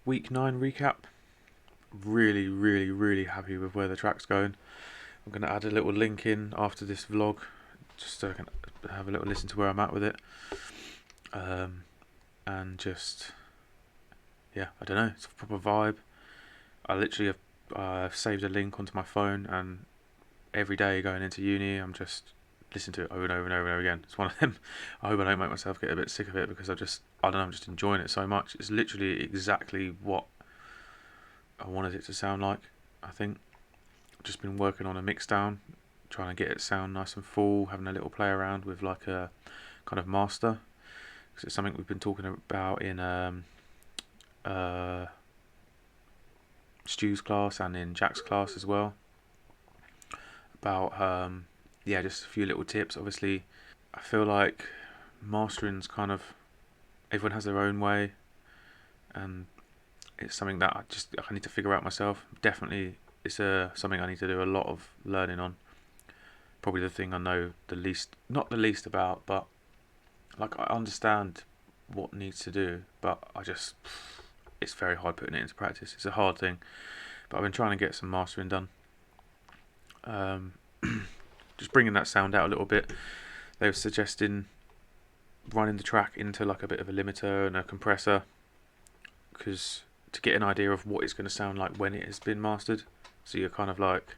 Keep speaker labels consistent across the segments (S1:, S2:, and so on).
S1: week 9 recap. Really, really, really happy with where the track's going. I'm going to add a little link in after this vlog, just so I can have a little listen to where I'm at with it. And just, yeah, I don't know, it's a proper vibe. I literally have saved a link onto my phone, and every day going into uni, I'm just listening to it over and over and over and over again. It's one of them. I hope I don't make myself get a bit sick of it, because I don't know, I'm just enjoying it so much. It's literally exactly what I wanted it to sound like, I think. I've just been working on a mix down, trying to get it sound nice and full, having a little play around with like a kind of master, because it's something we've been talking about in Stu's class and in Jack's class as well, about yeah, just a few little tips. Obviously, I feel like mastering's kind of, everyone has their own way, and it's something that I need to figure out myself. Definitely, it's something I need to do a lot of learning on. Probably the thing I know the least, not the least about, but like I understand what needs to do, but it's very hard putting it into practice. It's a hard thing, but I've been trying to get some mastering done. Just bringing that sound out a little bit. They were suggesting running the track into like a bit of a limiter and a compressor, because to get an idea of what it's going to sound like when it has been mastered, so you're kind of like,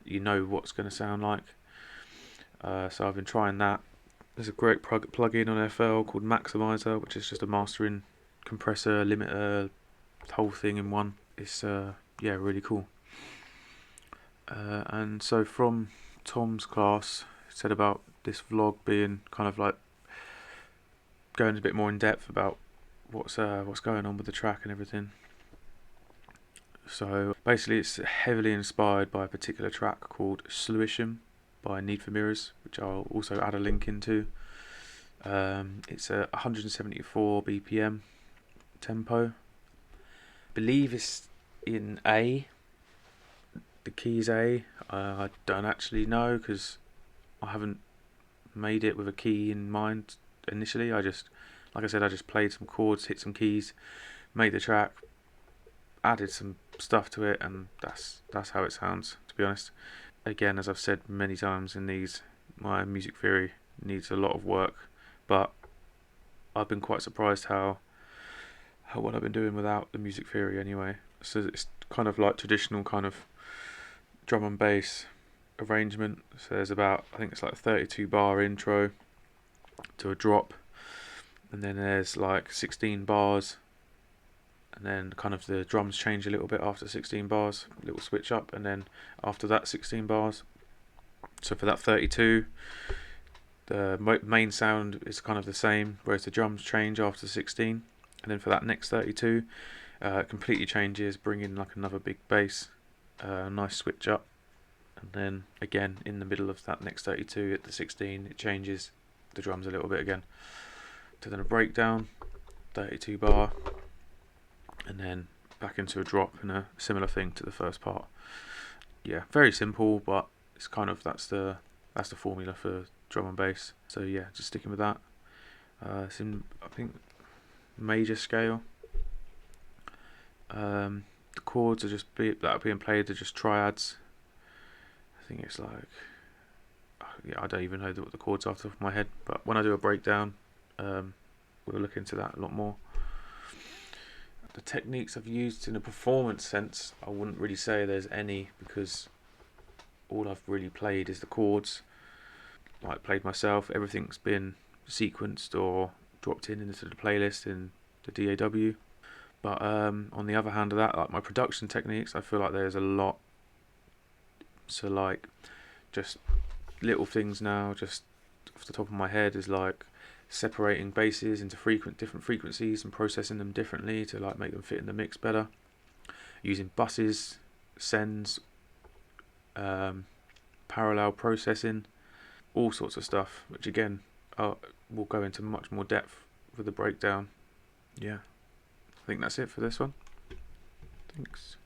S1: you know what's going to sound like. So I've been trying that. There's a great plug-in on FL called Maximizer, which is just a mastering compressor, limiter, whole thing in one. It's yeah, really cool. And so from Tom's class, he said about this vlog being kind of like going a bit more in depth about what's going on with the track and everything. So basically, it's heavily inspired by a particular track called Sluisham by Need for Mirrors, which I'll also add a link into. It's a 174 BPM tempo. I believe it's in A. The key's A. I don't actually know, because I haven't made it with a key in mind initially. Like I said, I just played some chords, hit some keys, made the track, added some stuff to it, and that's how it sounds, to be honest. Again, as I've said many times in these, my music theory needs a lot of work, but I've been quite surprised how what I've been doing without the music theory anyway. So it's kind of like traditional kind of drum and bass arrangement. So there's about, I think it's like a 32 bar intro to a drop, and then there's like 16 bars, and then kind of the drums change a little bit after 16 bars, a little switch up, and then after that 16 bars. So for that 32, the main sound is kind of the same, whereas the drums change after 16, and then for that next 32, it completely changes, bringing like another big bass, nice switch up, and then again in the middle of that next 32 at the 16, it changes the drums a little bit again, to then a breakdown, 32 bar, and then back into a drop, and a similar thing to the first part. Yeah, very simple, but it's kind of that's the formula for drum and bass. So yeah, just sticking with that. It's in, I think, major scale. The chords are that are being played are just triads. I think it's like, yeah, I don't even know what the chords are off the top of my head, but when I do a breakdown, we'll look into that a lot more. The techniques I've used in a performance sense, I wouldn't really say there's any, because all I've really played is the chords, like played myself. Everything's been sequenced or dropped into the playlist in the DAW. But on the other hand of that, like my production techniques, I feel like there's a lot. So like just little things now, just off the top of my head, is like separating basses into different frequencies and processing them differently to like make them fit in the mix better. Using buses, sends, parallel processing, all sorts of stuff, which again we'll go into much more depth with the breakdown. Yeah, I think that's it for this one. Thanks.